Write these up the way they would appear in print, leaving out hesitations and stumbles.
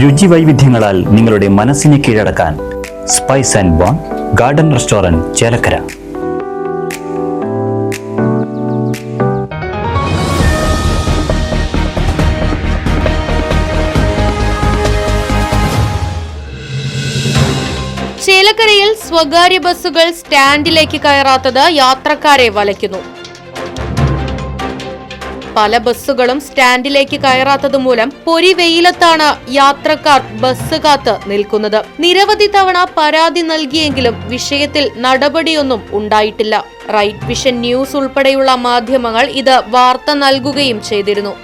രുചി വൈവിധ്യങ്ങളാൽ നിങ്ങളുടെ മനസ്സിനെ കീഴടക്കാൻ spice and bone garden restaurant Chelakkara. ചേലക്കരയിൽ സ്വകാര്യ ബസ്സുകൾ സ്റ്റാൻഡിലേക്ക് കയറാത്തത് യാത്രക്കാരെ വലയ്ക്കുന്നു. പല ബസ്സുകളും സ്റ്റാൻഡിലേക്ക് കയറാത്തത് മൂലം പൊരിവെയിലത്താണ് യാത്രക്കാർ ബസ് കാത്ത് നിൽക്കുന്നത്. നിരവധി തവണ പരാതി നൽകിയെങ്കിലും വിഷയത്തിൽ നടപടിയൊന്നും ഉണ്ടായിട്ടില്ല. റൈറ്റ് വിഷൻ ന്യൂസ് ഉൾപ്പെടെയുള്ള മാധ്യമങ്ങൾ ഇത് വാർത്ത നൽകുകയും ചെയ്തിരുന്നു.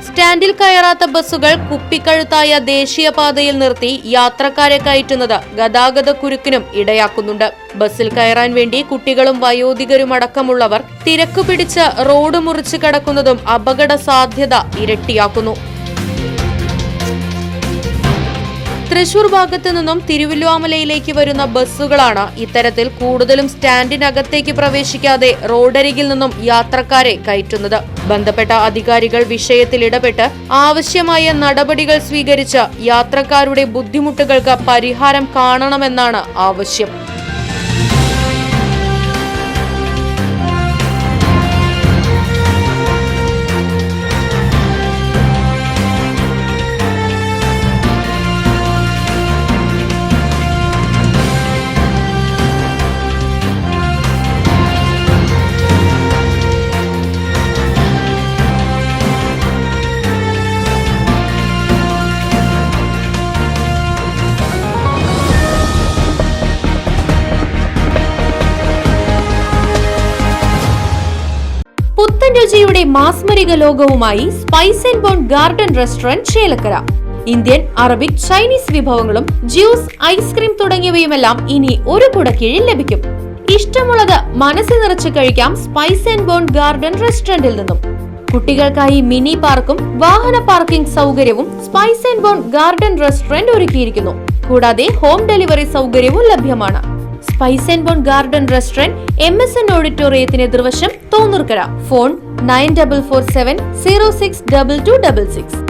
സ്റ്റാൻഡിൽ കയറാത്ത ബസ്സുകൾ കുപ്പിക്കഴുത്തായ ദേശീയപാതയിൽ നിർത്തി യാത്രക്കാരെ കയറ്റുന്നത് ഗതാഗതക്കുരുക്കിനും ഇടയാക്കുന്നുണ്ട്. ബസ്സിൽ കയറാൻ വേണ്ടി കുട്ടികളും വയോധികരുമടക്കമുള്ളവർ തിരക്കു പിടിച്ച് റോഡ് മുറിച്ച് കടക്കുന്നതും അപകട സാധ്യത ഇരട്ടിയാക്കുന്നു. തൃശൂർ ഭാഗത്തു നിന്നും തിരുവല്ലുവാമലയിലേക്ക് വരുന്ന ബസ്സുകളാണ് ഇത്തരത്തിൽ കൂടുതലും സ്റ്റാൻഡിനകത്തേക്ക് പ്രവേശിക്കാതെ റോഡരികിൽ നിന്നും യാത്രക്കാരെ കയറ്റുന്നത്. ബന്ധപ്പെട്ട അധികാരികൾ വിഷയത്തിൽ ഇടപെട്ട് ആവശ്യമായ നടപടികൾ സ്വീകരിച്ച് യാത്രക്കാരുടെ ബുദ്ധിമുട്ടുകൾക്ക് പരിഹാരം കാണണമെന്നാണ് ആവശ്യം. പുത്തൻ രുചിയുടെ മാസ്മരിക ലോകവുമായി spice and bone garden restaurant Chelakkara. Indian, Arabic, Chinese വിഭവങ്ങളും ജ്യൂസ്, ഐസ്ക്രീം തുടങ്ങിയവയുമെല്ലാം ഇനി ഒരു കുടക്കീഴിൽ ലഭിക്കും. ഇഷ്ടമുള്ളത് മനസ്സ് നിറച്ച് കഴിക്കാം സ്പൈസ് ആൻഡ് ബോൺ ഗാർഡൻ റെസ്റ്റോറന്റിൽ നിന്നും. കുട്ടികൾക്കായി മിനി പാർക്കും വാഹന പാർക്കിംഗ് സൗകര്യവും spice and bone garden restaurant ഒരുക്കിയിരിക്കുന്നു. കൂടാതെ ഹോം ഡെലിവറി സൗകര്യവും ലഭ്യമാണ്. Spice and bone garden restaurant MSN ഓഡിറ്റോറിയത്തിന് എതിർവശം തോന്നൂർക്കര. ഫോൺ 9447 062266.